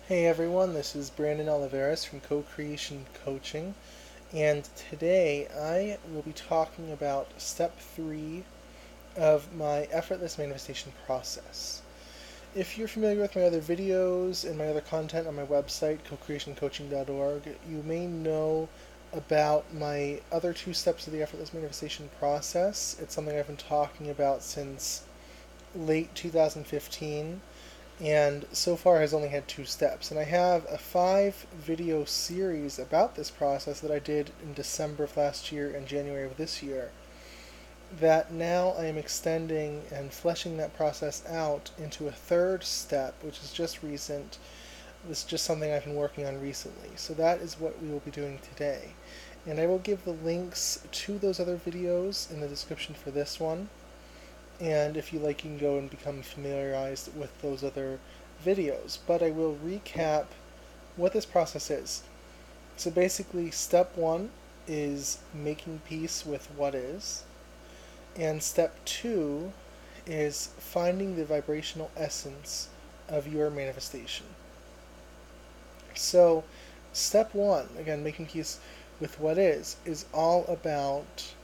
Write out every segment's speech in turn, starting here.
Hey everyone, this is Brandon Oliveras from Co-Creation Coaching, and today I will be talking about step 3 of my effortless manifestation process. If you're familiar with my other videos and my other content on my website, cocreationcoaching.org, you may know about my other two steps of the effortless manifestation process. It's something I've been talking about since late 2015, and so far has only had 2 steps. And I have a 5 video series about this process that I did in December of last year and January of this year, that now I am extending and fleshing that process out into a 3rd step, which is just recent. This is just something I've been working on recently. So that is what we will be doing today. And I will give the links to those other videos in the description for this one. And if you like, you can go and become familiarized with those other videos. But I will recap what this process is. So basically, step 1 is making peace with what is. And step 2 is finding the vibrational essence of your manifestation. So step 1, again, making peace with what is all about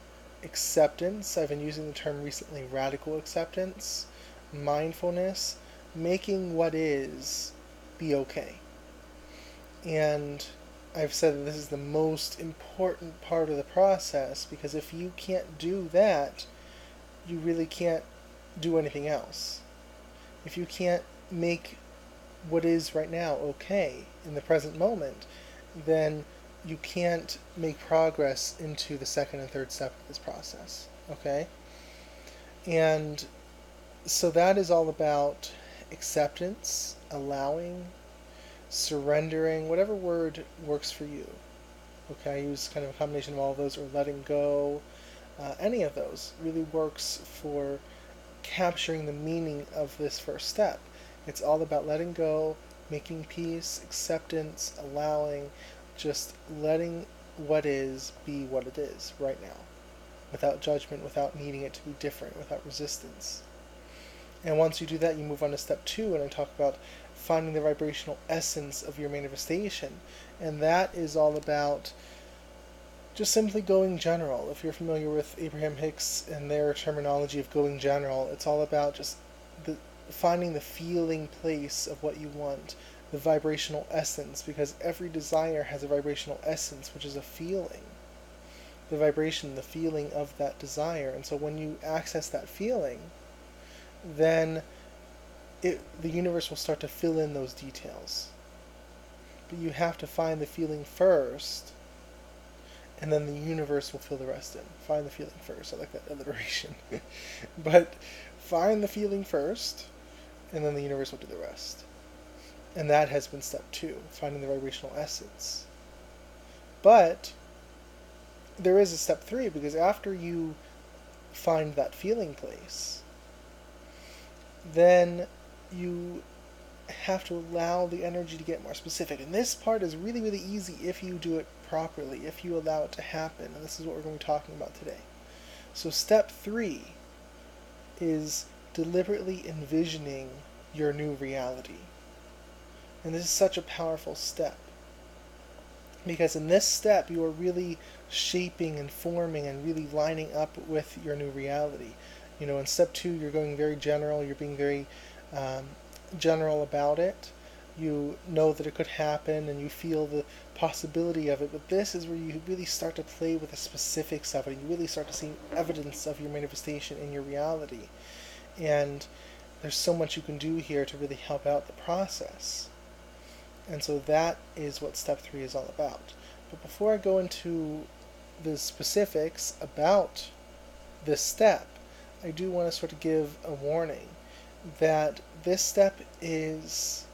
acceptance. I've been using the term recently, radical acceptance, mindfulness, making what is be okay. And I've said that this is the most important part of the process, because if you can't do that, you really can't do anything else. If you can't make what is right now okay in the present moment, then you can't make progress into the 2nd and 3rd step of this process. Okay? And so that is all about acceptance, allowing, surrendering, whatever word works for you. Okay, I use kind of a combination of all of those, or letting go. Any of those really works for capturing the meaning of this 1st step. It's all about letting go, making peace, acceptance, allowing, just letting what is be what it is right now, without judgment, without needing it to be different, without resistance. And once you do that, you move on to step 2, and I talk about finding the vibrational essence of your manifestation. And that is all about just simply going general. If you're familiar with Abraham Hicks and their terminology of going general, it's all about just finding the feeling place of what you want, the vibrational essence, because every desire has a vibrational essence, which is a feeling. The vibration, the feeling of that desire. And so when you access that feeling, then the universe will start to fill in those details. But you have to find the feeling first, and then the universe will fill the rest in. Find the feeling first. I like that alliteration. But find the feeling first, and then the universe will do the rest. And that has been step 2, finding the vibrational essence. But there is a step 3, because after you find that feeling place, then you have to allow the energy to get more specific. And this part is really, really easy if you do it properly, if you allow it to happen. And this is what we're going to be talking about today. So step 3 is deliberately envisioning your new reality. And this is such a powerful step, because in this step you are really shaping and forming and really lining up with your new reality. You know, in step 2 you're going very general, you're being very general about it. You know that it could happen and you feel the possibility of it, but this is where you really start to play with the specifics of it. You really start to see evidence of your manifestation in your reality. And there's so much you can do here to really help out the process. And so that is what step 3 is all about. But before I go into the specifics about this step, I do want to sort of give a warning that this step is,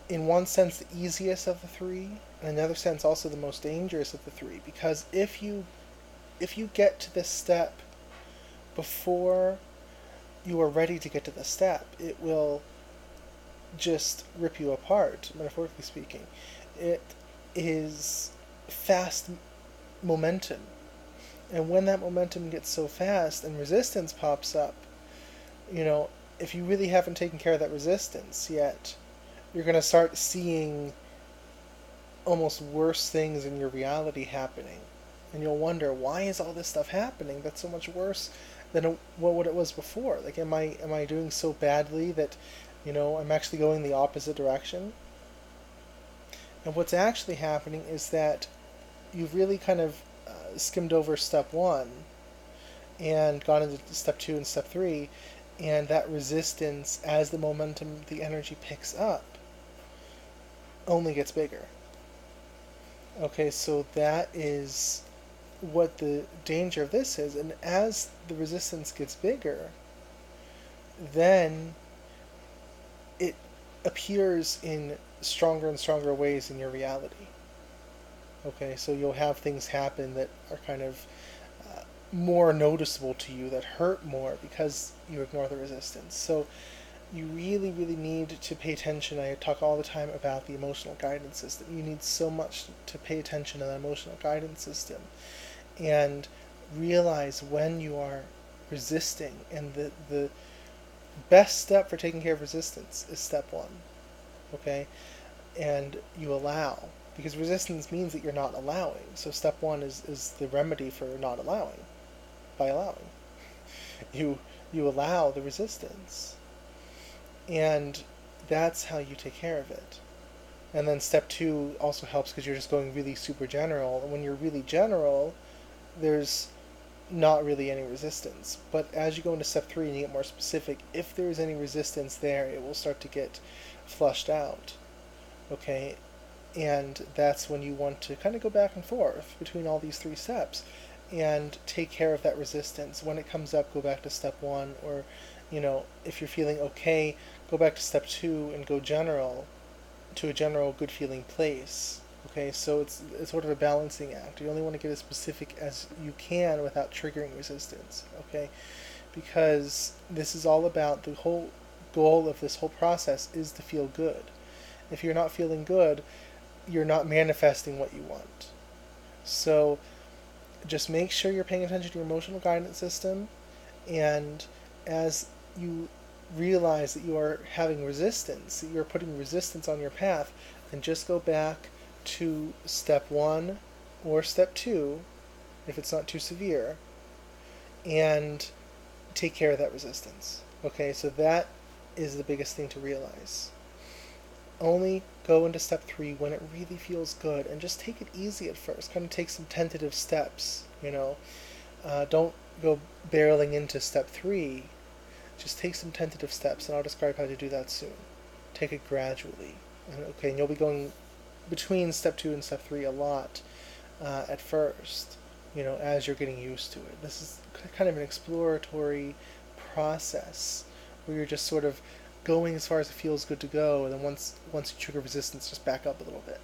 in one sense, the easiest of the 3, and in another sense also the most dangerous of the 3. Because if you get to this step before you are ready to get to the step, it will just rip you apart, metaphorically speaking. It is fast momentum. And when that momentum gets so fast and resistance pops up, you know, if you really haven't taken care of that resistance yet, you're going to start seeing almost worse things in your reality happening. And you'll wonder, why is all this stuff happening that's so much worse than what it was before? Like, am I doing so badly that, I'm actually going the opposite direction? And what's actually happening is that you've really kind of skimmed over step one and gone into step two and step three, and that resistance, as the momentum, the energy picks up, only gets bigger. Okay, so that is what the danger of this is. And as the resistance gets bigger, then it appears in stronger and stronger ways in your reality. Okay, so you'll have things happen that are kind of more noticeable to you, that hurt more because you ignore the resistance. So you really, really need to pay attention. I talk all the time about the emotional guidance system. You need so much to pay attention to the emotional guidance system and realize when you are resisting. And the best step for taking care of resistance is step one. Okay? And you allow. Because resistance means that you're not allowing. So step one is the remedy for not allowing. By allowing. You allow the resistance. And that's how you take care of it. And then step two also helps because you're just going really super general. And when you're really general, there's not really any resistance. But as you go into step three and you get more specific, if there is any resistance there, it will start to get flushed out. Okay? And that's when you want to kind of go back and forth between all these three steps and take care of that resistance. When it comes up, go back to step one, or if you're feeling okay, go back to step two and go general to a general good feeling place. Okay, so it's sort of a balancing act. You only want to get as specific as you can without triggering resistance. Okay, because this is all about, the whole goal of this whole process is to feel good. If you're not feeling good, you're not manifesting what you want. So just make sure you're paying attention to your emotional guidance system, and as you realize that you are having resistance, that you're putting resistance on your path, then just go back to step one or step two, if it's not too severe, and take care of that resistance. Okay, so that is the biggest thing to realize. Only go into step three when it really feels good, and just take it easy at first. Kind of take some tentative steps, don't go barreling into step three. Just take some tentative steps, and I'll describe how to do that soon. Take it gradually. Okay, and you'll be going between step two and step three a lot at first, as you're getting used to it. This is kind of an exploratory process where you're just sort of going as far as it feels good to go, and then once you trigger resistance, just back up a little bit.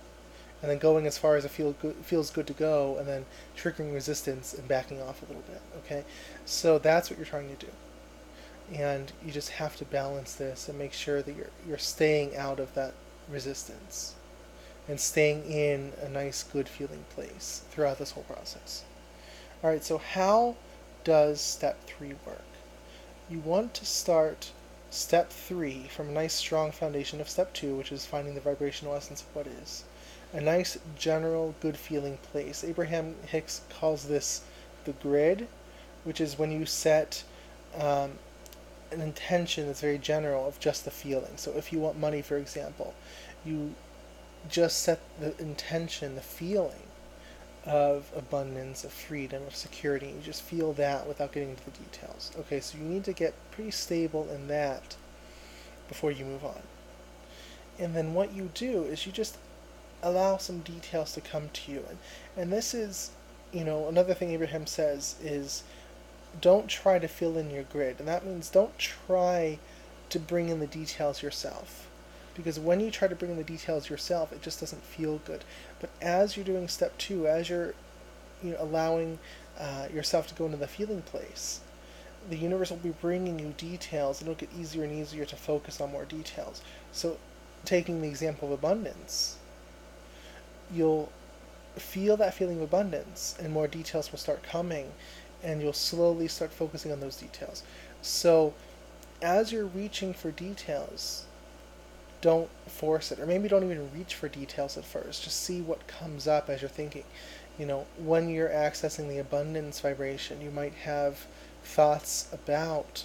And then going as far as it feels good to go, and then triggering resistance and backing off a little bit. Okay? So that's what you're trying to do. And you just have to balance this and make sure that you're staying out of that resistance and staying in a nice, good feeling place throughout this whole process. Alright, so how does step three work? You want to start step three from a nice, strong foundation of step two, which is finding the vibrational essence of what is. A nice, general, good feeling place. Abraham Hicks calls this the grid, which is when you set an intention that's very general of just the feeling. So if you want money, for example, you just set the intention, the feeling of abundance, of freedom, of security. You just feel that without getting into the details. Okay, so you need to get pretty stable in that before you move on. And then what you do is you just allow some details to come to you. And this is, another thing Abraham says is, don't try to fill in your grid. And that means don't try to bring in the details yourself. Because when you try to bring in the details yourself, it just doesn't feel good. But as you're doing step two, as you're allowing yourself to go into the feeling place, the universe will be bringing you details, and it'll get easier and easier to focus on more details. So taking the example of abundance, you'll feel that feeling of abundance, and more details will start coming, and you'll slowly start focusing on those details. So as you're reaching for details, don't force it, or maybe don't even reach for details at first. Just see what comes up as you're thinking. When you're accessing the abundance vibration, you might have thoughts about,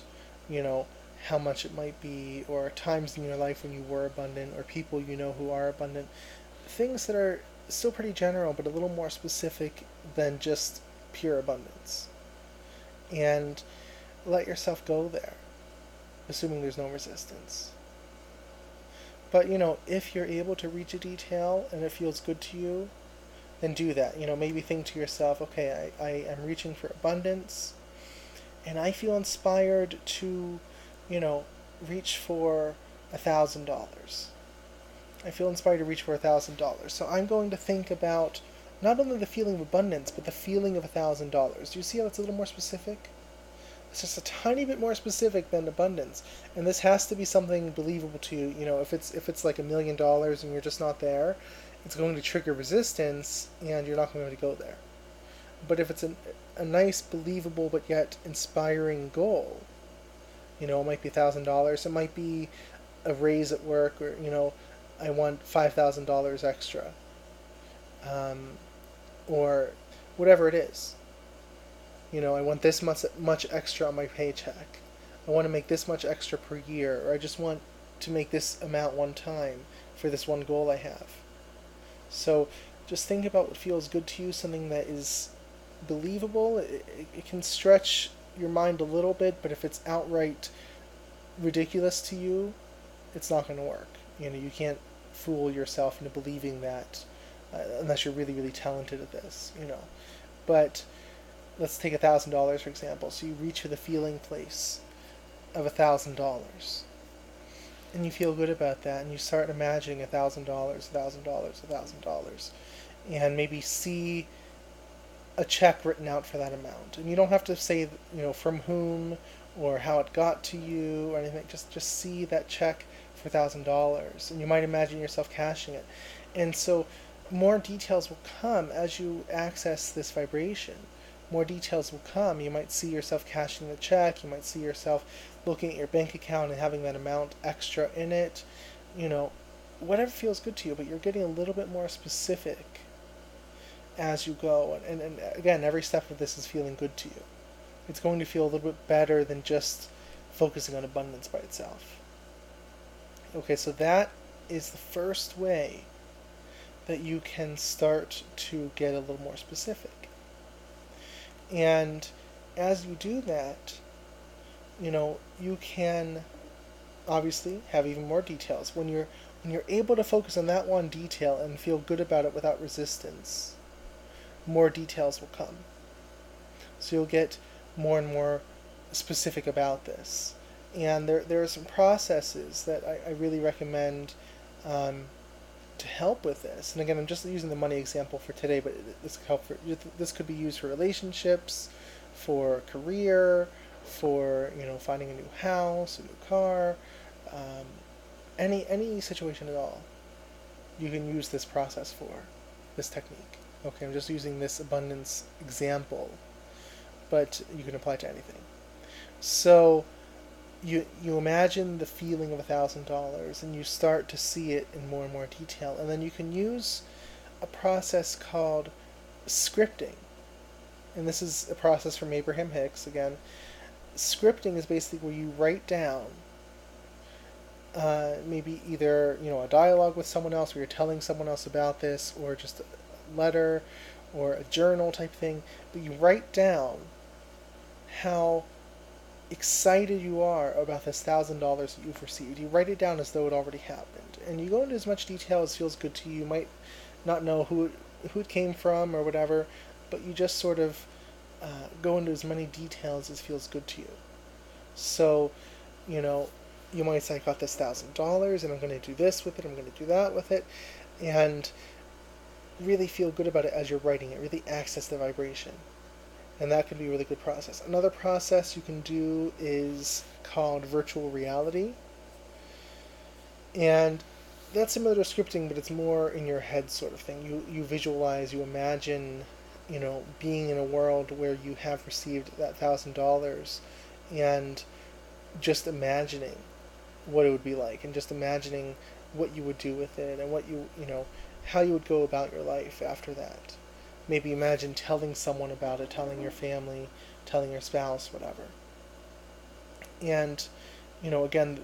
you know, how much it might be, or times in your life when you were abundant, or people who are abundant. Things that are still pretty general, but a little more specific than just pure abundance. And let yourself go there, assuming there's no resistance. But, if you're able to reach a detail and it feels good to you, then do that. Maybe think to yourself, okay, I am reaching for abundance, and I feel inspired to, reach for $1,000. I feel inspired to reach for $1,000. So I'm going to think about not only the feeling of abundance, but the feeling of $1,000. Do you see how it's a little more specific? It's just a tiny bit more specific than abundance, and this has to be something believable to you. If it's like $1,000,000 and you're just not there, it's going to trigger resistance, and you're not going to go there. But if it's a nice, believable, but yet inspiring goal, it might be $1,000. It might be a raise at work, or I want $5,000 extra, or whatever it is. I want this much extra on my paycheck. I want to make this much extra per year, or I just want to make this amount one time for this one goal I have. So just think about what feels good to you, something that is believable. It can stretch your mind a little bit, but if it's outright ridiculous to you, it's not going to work. You can't fool yourself into believing that unless you're really, really talented at this. But let's take $1,000 for example. So you reach for the feeling place of $1,000, and you feel good about that, and you start imagining $1,000, $1,000, $1,000, and maybe see a check written out for that amount. And you don't have to say from whom or how it got to you or anything. Just see that check for $1,000, and you might imagine yourself cashing it. And so more details will come as you access this vibration. More details will come. You might see yourself cashing the check. You might see yourself looking at your bank account and having that amount extra in it. Whatever feels good to you, but you're getting a little bit more specific as you go. And again, every step of this is feeling good to you. It's going to feel a little bit better than just focusing on abundance by itself. Okay, so that is the first way that you can start to get a little more specific. And as you do that, you can obviously have even more details. When you're able to focus on that one detail and feel good about it without resistance, more details will come. So you'll get more and more specific about this. And there are some processes that I really recommend to help with this. And again, I'm just using the money example for today, but this could be used for relationships, for career, for finding a new house, a new car, any situation at all. You can use this process for this technique. Okay, I'm just using this abundance example, but you can apply it to anything. So you imagine the feeling of $1,000, and you start to see it in more and more detail, and then you can use a process called scripting. And this is a process from Abraham Hicks again. Scripting is basically where you write down maybe either a dialogue with someone else, where you're telling someone else about this, or just a letter or a journal type thing, but you write down how excited you are about this $1,000 that you've received. You write it down as though it already happened, and you go into as much detail as feels good to you. You might not know who it came from or whatever, but you just sort of go into as many details as feels good to you. So, you might say, I got this $1,000, and I'm going to do this with it, I'm going to do that with it, and really feel good about it as you're writing it. Really access the vibration. And that can be a really good process. Another process you can do is called virtual reality. And that's similar to scripting, but it's more in your head sort of thing. You visualize, you imagine, being in a world where you have received that $1,000, and just imagining what it would be like, and just imagining what you would do with it and what you know, how you would go about your life after that. Maybe imagine telling someone about it, telling your family, telling your spouse, whatever. And, you know, again,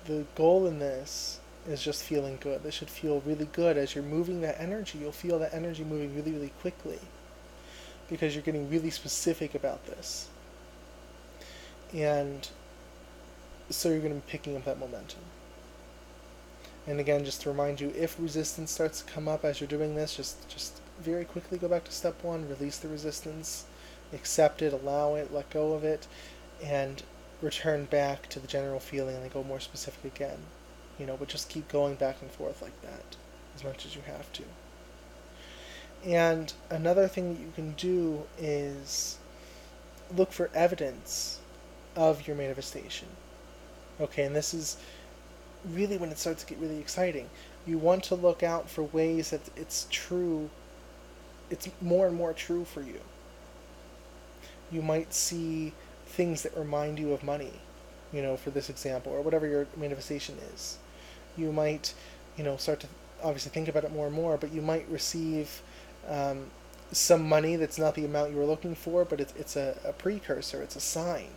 the goal in this is just feeling good. This should feel really good as you're moving that energy. You'll feel that energy moving really, really quickly because you're getting really specific about this. And so you're going to be picking up that momentum. And again, just to remind you, if resistance starts to come up as you're doing this, just very quickly go back to step one, release the resistance, accept it, allow it, let go of it, and return back to the general feeling and then go more specific again. You know, but just keep going back and forth like that as much as you have to. And another thing that you can do is look for evidence of your manifestation. Okay, and this is really when it starts to get really exciting. You want to look out for ways that it's true, it's more and more true for you. You might see things that remind you of money, you know, for this example, or whatever your manifestation is. You might, you know, start to obviously think about it more and more, but you might receive some money that's not the amount you were looking for, but it's a precursor, it's a sign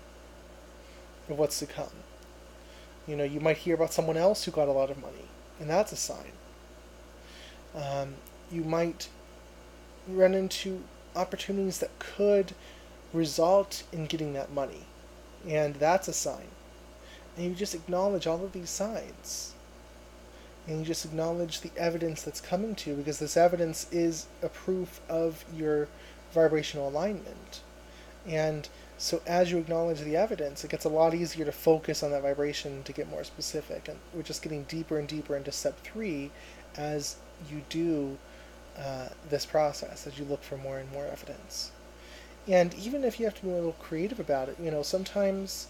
of what's to come. You know, you might hear about someone else who got a lot of money, and that's a sign. You might run into opportunities that could result in getting that money, and that's a sign. And you just acknowledge all of these signs. And you just acknowledge the evidence that's coming to you, because this evidence is a proof of your vibrational alignment. And so as you acknowledge the evidence, it gets a lot easier to focus on that vibration to get more specific. And we're just getting deeper and deeper into step 3 as you do this process, as you look for more and more evidence. And even if you have to be a little creative about it, you know, sometimes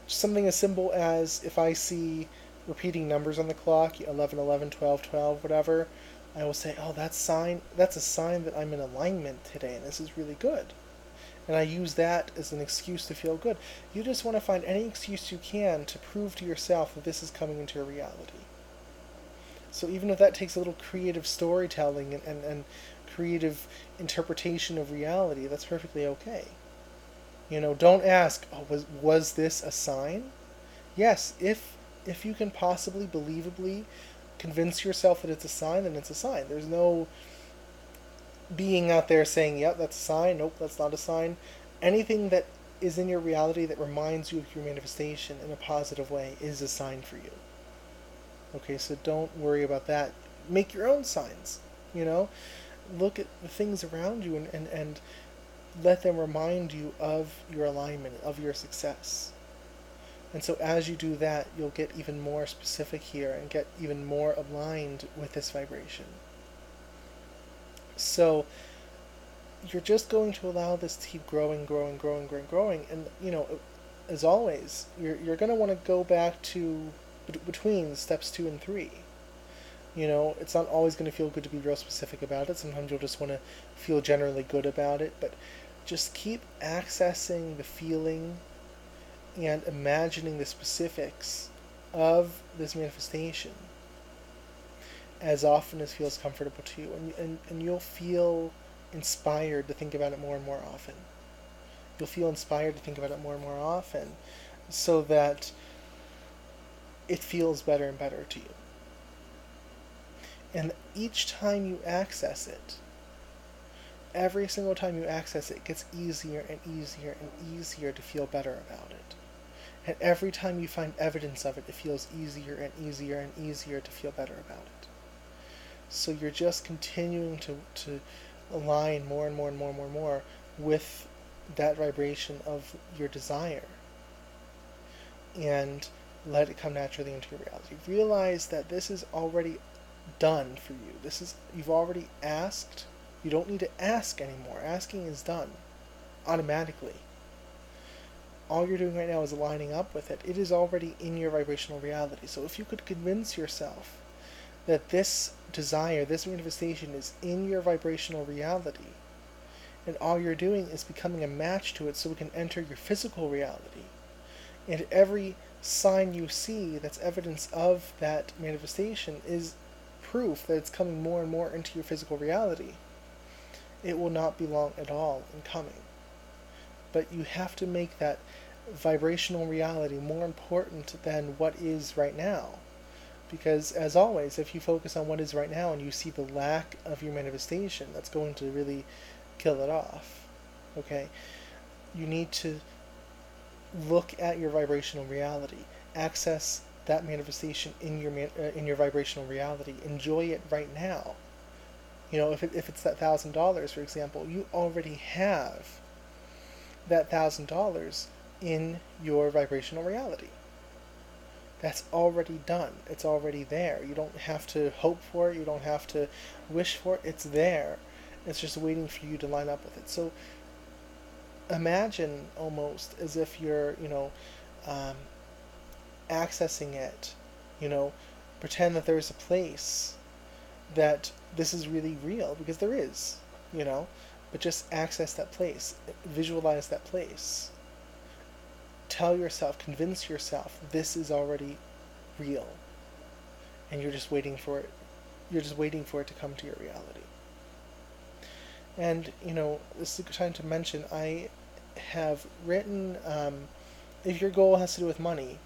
something as simple as if I see repeating numbers on the clock, 11, 11, 12, 12, whatever, I will say, oh, that's a sign that I'm in alignment today, and this is really good. And I use that as an excuse to feel good. You just want to find any excuse you can to prove to yourself that this is coming into your reality. So even if that takes a little creative storytelling and creative interpretation of reality, that's perfectly okay. You know, don't ask, oh, was this a sign? Yes, if you can possibly, believably convince yourself that it's a sign, then it's a sign. There's no being out there saying, yep, that's a sign, nope, that's not a sign. Anything that is in your reality that reminds you of your manifestation in a positive way is a sign for you. Okay, so don't worry about that. Make your own signs, you know? Look at the things around you and let them remind you of your alignment, of your success. And so as you do that, you'll get even more specific here and get even more aligned with this vibration. So you're just going to allow this to keep growing. And, you know, as always, you're going to want to go back to between steps 2 and 3. You know, it's not always going to feel good to be real specific about it. Sometimes you'll just want to feel generally good about it. But just keep accessing the feeling and imagining the specifics of this manifestation as often as feels comfortable to you. And you'll feel inspired to think about it more and more often. You'll feel inspired to think about it more and more often so that it feels better and better to you. And each time you access it, every single time you access it, it gets easier and easier and easier to feel better about it. And every time you find evidence of it, it feels easier and easier and easier to feel better about it. So you're just continuing to align more and more and more and more and more with that vibration of your desire. And let it come naturally into your reality. Realize that this is already done for you. You've already asked. You don't need to ask anymore. Asking is done automatically. All you're doing right now is aligning up with it. It is already in your vibrational reality. So if you could convince yourself that this desire, this manifestation is in your vibrational reality, and all you're doing is becoming a match to it so it can enter your physical reality, and every sign you see that's evidence of that manifestation is proof that it's coming more and more into your physical reality, it will not be long at all in coming. But you have to make that vibrational reality more important than what is right now. Because, as always, if you focus on what is right now and you see the lack of your manifestation, that's going to really kill it off. Okay? You need to look at your vibrational reality, access that manifestation in your vibrational reality, enjoy it right now. You know, if it's that $1,000, for example, you already have that $1,000 in your vibrational reality. That's already done. It's already there. You don't have to hope for it. You don't have to wish for it. It's there. It's just waiting for you to line up with it. So imagine almost as if you're, accessing it. Pretend that there's a place that this is really real, because there is, but just access that place, visualize that place. Tell yourself, convince yourself, this is already real, and you're just waiting for it. You're just waiting for it to come to your reality. And this is a good time to mention, I have written, if your goal has to do with money,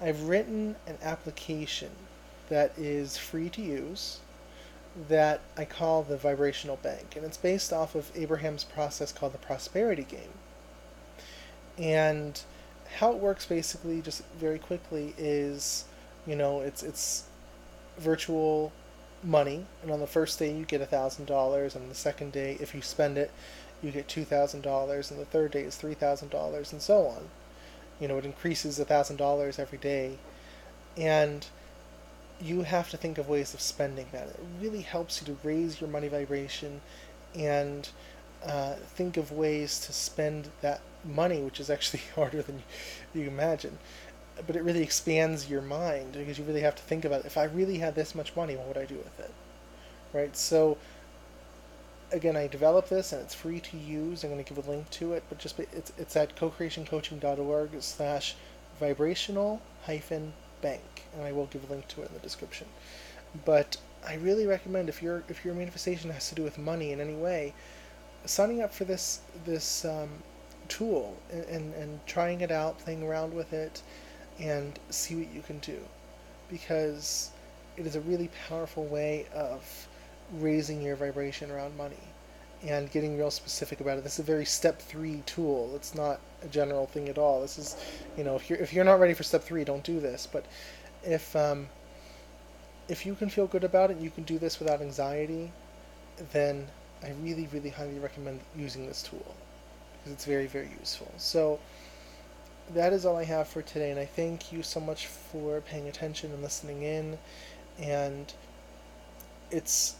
I've written an application that is free to use that I call the Vibrational Bank, and it's based off of Abraham's process called the Prosperity Game. And how it works, basically, just very quickly, is it's virtual money, and on the first day you get $1,000, and on the second day, if you spend it, you get $2,000, and the third day is $3,000, and so on. It increases $1,000 every day, and you have to think of ways of spending that. It really helps you to raise your money vibration and think of ways to spend that money, which is actually harder than you imagine. But it really expands your mind, because you really have to think about it. If I really had this much money, what would I do with it? Right? So, again, I developed this, and it's free to use. I'm going to give a link to it, but it's at cocreationcoaching.org/vibrational-bank, and I will give a link to it in the description. But I really recommend, if your manifestation has to do with money in any way, signing up for this tool and trying it out, playing around with it, and see what you can do, because it is a really powerful way of raising your vibration around money and getting real specific about it. This is a very step 3 tool. It's not a general thing at all. This is, if you're not ready for step 3, don't do this. But if you can feel good about it, and you can do this without anxiety, then I really, really highly recommend using this tool, because it's very, very useful. So that is all I have for today, and I thank you so much for paying attention and listening in. And it's,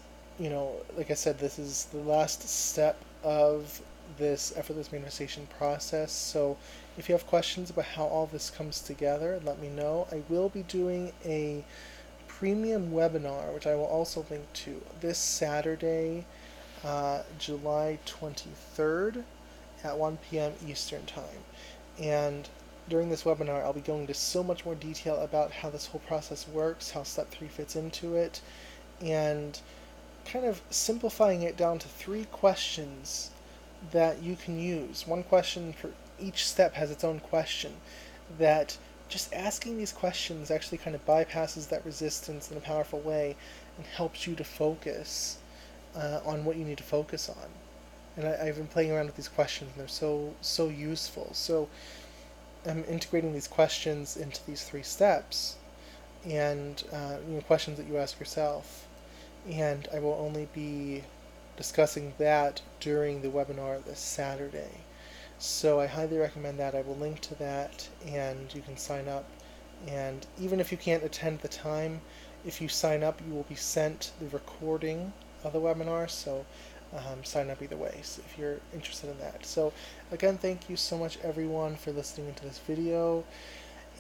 like I said, this is the last step of this effortless manifestation process. So if you have questions about how all this comes together, let me know. I will be doing a premium webinar, which I will also link to, this Saturday, July 23rd at 1 p.m. Eastern Time. And during this webinar, I'll be going into so much more detail about how this whole process works, how step 3 fits into it, and kind of simplifying it down to 3 questions that you can use. One question for each step has its own question, that just asking these questions actually kind of bypasses that resistance in a powerful way and helps you to focus on what you need to focus on. And I've been playing around with these questions, and they're so useful. So I'm integrating these questions into these 3 steps, and questions that you ask yourself. And I will only be discussing that during the webinar this Saturday. So I highly recommend that. I will link to that, and you can sign up. And even if you can't attend the time, if you sign up, you will be sent the recording of the webinar. So sign up either way, so if you're interested in that. So again, thank you so much, everyone, for listening to this video.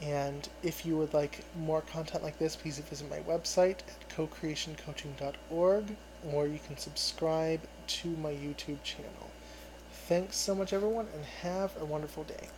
And if you would like more content like this, please visit my website at cocreationcoaching.org, or you can subscribe to my YouTube channel. Thanks so much, everyone, and have a wonderful day.